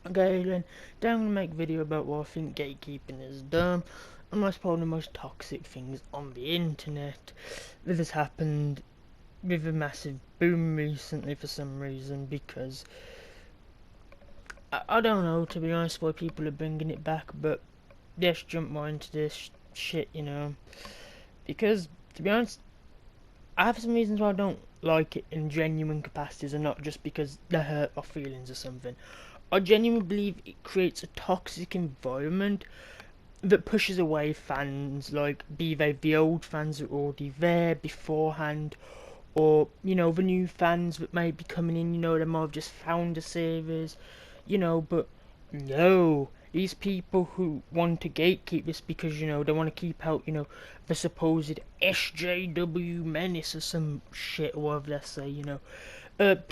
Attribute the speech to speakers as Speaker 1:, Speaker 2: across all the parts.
Speaker 1: Okay, then today I'm gonna make a video about why I think gatekeeping is dumb and most probably the most toxic things on the internet. This has happened with a massive boom recently for some reason because I don't know, to be honest, why people are bringing it back, but let's jump more into this shit, because to be honest, I have some reasons why I don't like it in genuine capacities and not just because they hurt our feelings or something. I genuinely believe it creates a toxic environment that pushes away fans, like be they the old fans that were already there beforehand, or the new fans that may be coming in. They might have just found a series, but no. These people who want to gatekeep this because, they want to keep out, the supposed SJW menace or some shit or whatever they say,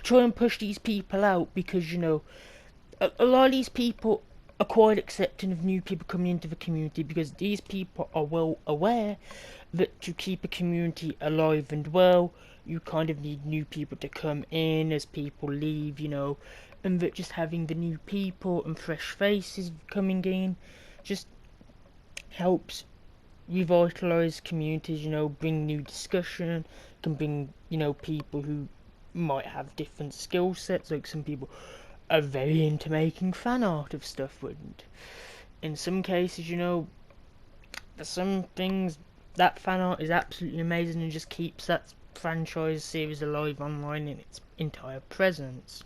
Speaker 1: try and push these people out because, a lot of these people are quite accepting of new people coming into the community because these people are well aware that to keep a community alive and well, you kind of need new people to come in as people leave, and that just having the new people and fresh faces coming in just helps revitalise communities, bring new discussion, can bring, people who might have different skill sets, like some people are very into making fan art of stuff, and in some cases, there's some things that fan art is absolutely amazing and just keeps that franchise series alive online in its entire presence.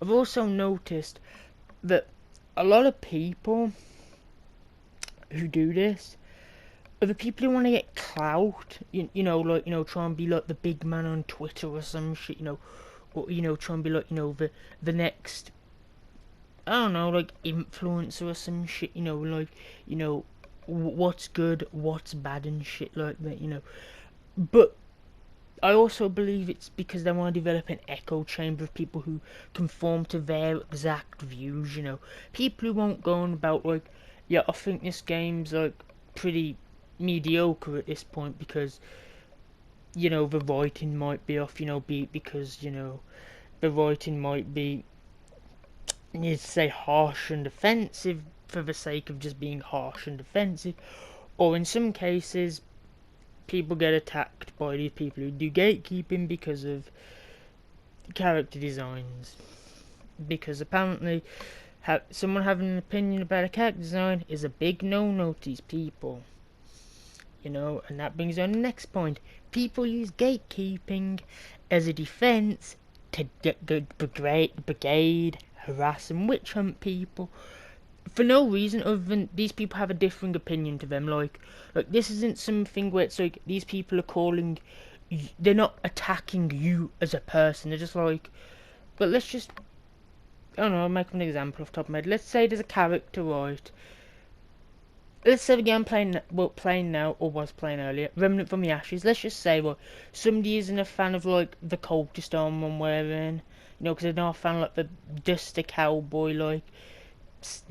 Speaker 1: I've also noticed that a lot of people who do this are the people who want to get clout, try and be like the big man on Twitter or some shit, or try and be like, the next, I don't know, like influencer or some shit, like, what's good, what's bad and shit like that, But I also believe it's because they want to develop an echo chamber of people who conform to their exact views, People who won't go on about like, yeah, I think this game's like pretty mediocre at this point because, the writing might be off, because, the writing might be, you say, harsh and offensive for the sake of just being harsh and offensive, or in some cases, people get attacked by these people who do gatekeeping because of character designs. Because apparently, someone having an opinion about a character design is a big no-no to these people. And that brings on the next point. People use gatekeeping as a defense to brigade, harass and witch hunt people for no reason other than these people have a differing opinion to them. Like this isn't something where it's like these people are calling, they're not attacking you as a person. They're just like, but let's just, I don't know, I'll make an example off the top of my head. Let's say there's a character, right? Let's say the game playing now, or was playing earlier, Remnant from the Ashes. Let's just say, well, somebody isn't a fan of, like, the cultist armor I'm wearing, because they're not a fan of, like, the Duster Cowboy, like,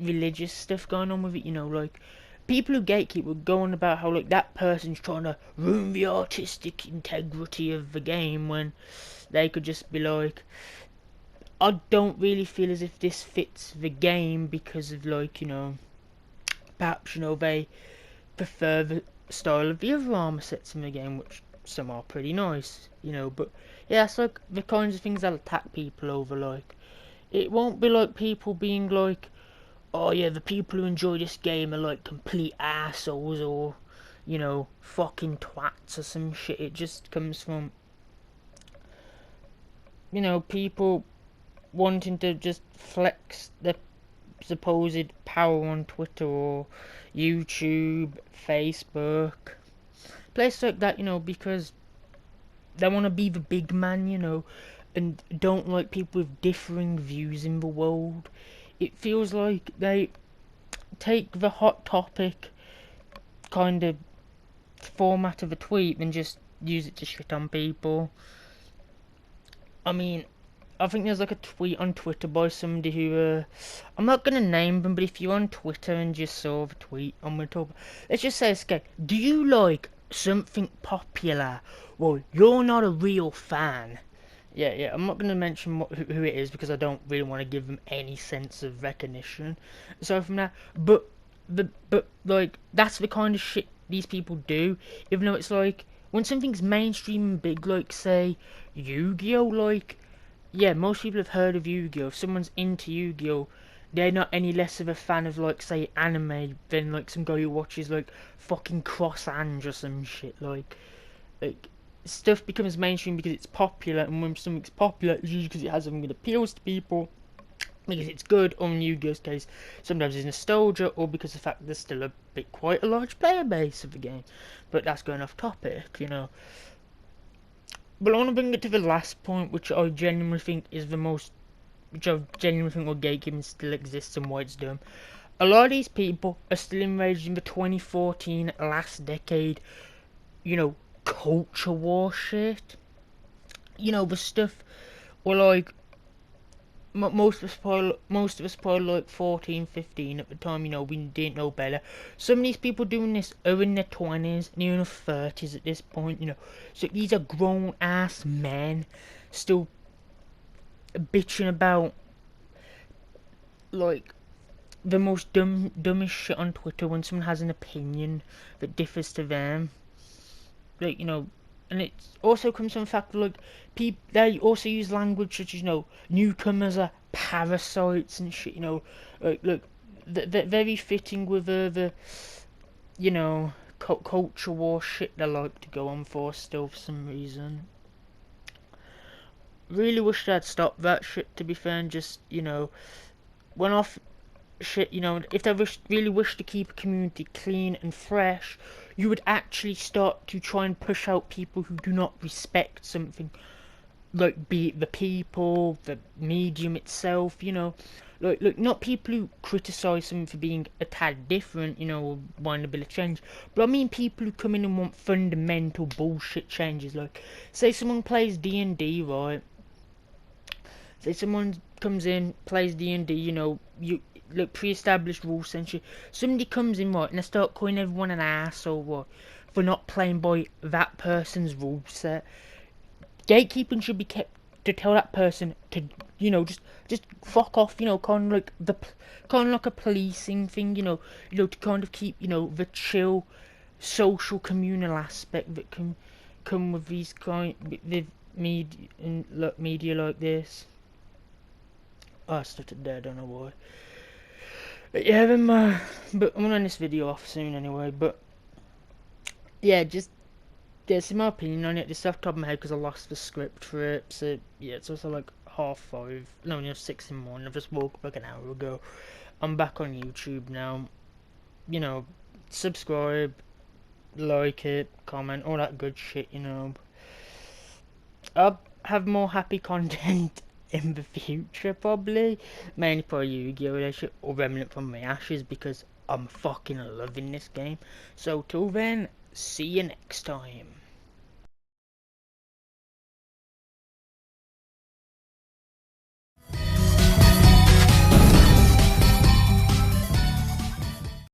Speaker 1: religious stuff going on with it, like, people who gatekeep would go on about how, like, that person's trying to ruin the artistic integrity of the game, when they could just be like, I don't really feel as if this fits the game because of, like, perhaps, they prefer the style of the other armor sets in the game, which some are pretty nice, but yeah, it's like the kinds of things that attack people over. Like, it won't be like people being like, oh yeah, the people who enjoy this game are like complete assholes or, fucking twats or some shit. It just comes from, people wanting to just flex their supposed power on Twitter or YouTube, Facebook, places like that, because they want to be the big man, and don't like people with differing views in the world. It feels like they take the hot topic kind of format of a tweet and just use it to shit on people. I mean, I think there's like a tweet on Twitter by somebody who, I'm not going to name them, but if you're on Twitter and just saw the tweet, I'm going to talk. Let's just say, okay, do you like something popular? Well, you're not a real fan. Yeah, I'm not gonna mention who it is because I don't really want to give them any sense of recognition. So from that, but like that's the kind of shit these people do. Even though it's like when something's mainstream and big, like say Yu-Gi-Oh, like yeah, most people have heard of Yu-Gi-Oh. If someone's into Yu-Gi-Oh, they're not any less of a fan of like say anime than like some guy who watches like fucking Cross Ange or some shit like stuff becomes mainstream because it's popular, and when something's popular, it's usually because it has something that appeals to people, because it's good, or in Yu-Gi-Oh's case, sometimes it's nostalgia, or because of the fact that there's still quite a large player base of the game. But that's going off topic, you know. But I want to bring it to the last point, which I genuinely think is the most, which I genuinely think why gatekeeping still exists and why it's dumb. A lot of these people are still enraged in the 2014 last decade, you know, culture war shit. You know, the stuff where like most of us probably like 14, 15 at the time. You know, we didn't know better. Some of these people doing this are in their 20s, near enough 30s at this point. You know, so these are grown ass men still bitching about like the most dumbest shit on Twitter when someone has an opinion that differs to them. Like, you know, and it also comes from the fact that like people they also use language such as, you know, newcomers are parasites and shit. You know, like look, they're very fitting with the you know culture war shit they like to go on for still for some reason. Really wish they'd stop that shit, to be fair, and just, you know, went off shit. You know, if they really wish to keep a community clean and fresh, you would actually start to try and push out people who do not respect something, like be it the people, the medium itself. You know, like not people who criticise something for being a tad different, you know, or want a bit of change, but I mean people who come in and want fundamental bullshit changes. Like, say someone plays D&D, right? Say someone comes in, plays D&D, you know, you look pre-established rules essentially. Somebody comes in, right, and they start calling everyone an asshole, what, for not playing by that person's rule set. Gatekeeping should be kept to tell that person to, you know, just fuck off, you know, kind of like a policing thing, you know, to kind of keep, you know, the chill social communal aspect that can come with these kind with media and media like this. Oh, I stuttered there, I don't know why. But yeah, then but I'm gonna end this video off soon anyway. But yeah, just there's my opinion on it. Just off the top of my head because I lost the script for it. So yeah, it's also like 5:30. No, 6 in the morning. I've just woke up like an hour ago. I'm back on YouTube now. You know, subscribe, like it, comment, all that good shit. You know, I'll have more happy content in the future, probably. Mainly for Yu-Gi-Oh! Relationship or Remnant from my Ashes, because I'm fucking loving this game. So till then, see you next time.